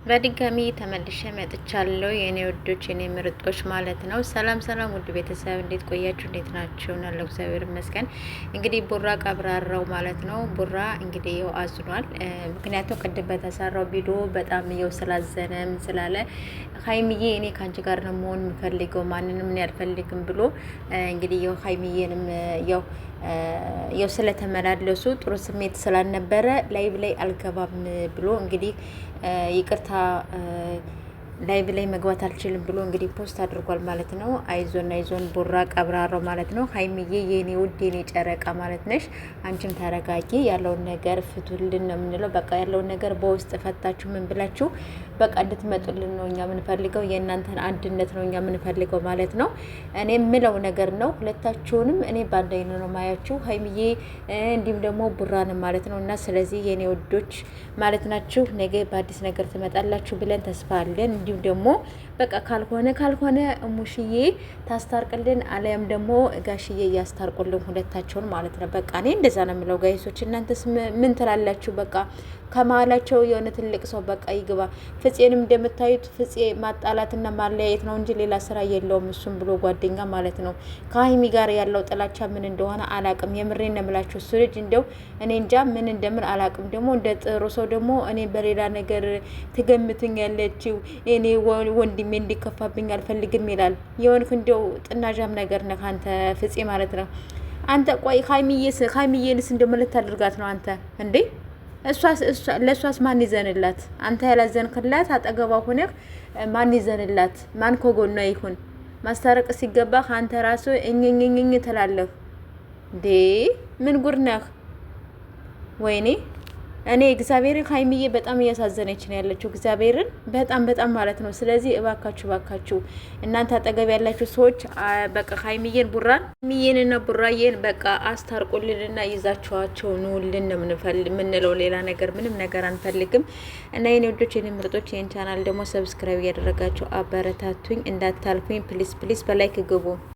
በድጋሚ ተመልሼ መጥቻለሁ የኔ ወዶች የኔ ምርጦች ማለት ነው። ሰላም ሰላም ውድ ቤተሰብ እንዴት ቆያችሁ? እንዴት ናችሁ? ናለው እግዚአብሔር ይመስገን። እንግዲህ ቡራ ቀብራራው ማለት ነው። ቡራ እንግዲህ ይኸው አዝኗል። ምክንያቱም ቅድም በተሰራው ቪዲዮ በጣም ይኸው ስላዘነ ምን ስላለ ሀይሚዬ እኔ ካንቺ ጋር ነው መሆን የምፈልገው ማንንም እኔ አልፈልግም ብሎ እንግዲህ ይኸው ሀይሚዬንም ያው ስለተመላለሱ ጥሩ ስሜት ስላልነበረ ላይቭ ላይ አልገባም ብሎ እንግዲህ ይቅርታ ላይቭ ላይ መግባት አልችልም ብሎ እንግዲህ ፖስት አድርጓል ማለት ነው። አይዞን ቡራ ቀብራራው ማለት ነው። ሀይሚዬ የኔ ውድ የኔ ጨረቃ ማለት ነሽ። አንቺም ተረጋጊ፣ ያለውን ነገር ፍቱልን ነው የምንለው። በቃ ያለውን ነገር በውስጥ ፈታችሁ ምን ብላችሁ በቃ እንድትመጡልን ነው እኛ የምንፈልገው። የእናንተን አንድነት ነው እኛ የምንፈልገው ማለት ነው። እኔ የምለው ነገር ነው። ሁለታችሁንም እኔ ባንድ አይን ነው ማያችሁ፣ ሀይሚዬ እንዲሁም ደግሞ ቡራን ማለት ነው። እና ስለዚህ የኔ ውዶች ማለት ናችሁ። ነገ በአዲስ ነገር ትመጣላችሁ ብለን ተስፋ አለን። እንዲሁም ደግሞ በቃ ካልሆነ ሙሽዬ ታስታርቅልን አለያም ደግሞ ጋሽዬ እያስታርቁልን ሁለታቸውን ማለት ነው። በቃ እኔ እንደዛ ነው የምለው። ጋይሶች እናንተስ ምን ትላላችሁ? በቃ ከመሀላቸው የሆነ ትልቅ ሰው በቃ ይግባ። ፍፄንም እንደምታዩት ፍፄ ማጣላትና ማለያየት ነው እንጂ ሌላ ስራ የለውም። እሱም ብሎ ጓደኛ ማለት ነው። ከሀይሚ ጋር ያለው ጥላቻ ምን እንደሆነ አላቅም። የምሬን ነው የምላችሁ። እሱ ልጅ እንደው እኔ እንጃ ምን እንደምን አላቅም። ደግሞ እንደ ጥሩ ሰው ደግሞ እኔ በሌላ ነገር ትገምትኝ ያለችው እኔ ወንድሜ እንዲከፋብኝ አልፈልግም ይላል። የሆንክ እንደው ጥናዣም ነገር ነህ አንተ ፍፄ ማለት ነው። አንተ ቆይ ሀይሚዬንስ እንደምን ልታደርጋት ነው አንተ እንዴ? ለእሷስ ማን ይዘንላት? አንተ ያላዘንክላት አጠገቧ ሆነህ ማን ይዘንላት? ማን ከጎኗ ይሁን? ማስታረቅ ሲገባህ አንተ ራሱ እኝኝኝኝ ትላለህ እንዴ? ምን ጉድ ነህ? ወይኔ እኔ እግዚአብሔርን ሀይሚዬ በጣም እያሳዘነች ነው ያለችው። እግዚአብሔርን በጣም ማለት ነው። ስለዚህ እባካችሁ እናንተ አጠገብ ያላችሁ ሰዎች በቃ ሀይሚዬንና ቡራዬን በቃ አስታርቁልንና ይዛችኋቸው ኑልን ነው የምንለው። ሌላ ነገር ምንም ነገር አንፈልግም። እና የኔ ወዶች የኔ ምርጦች ይህን ቻናል ደግሞ ሰብስክራይብ እያደረጋችሁ አበረታቱኝ፣ እንዳታልፉኝ ፕሊስ በላይክ ግቡ።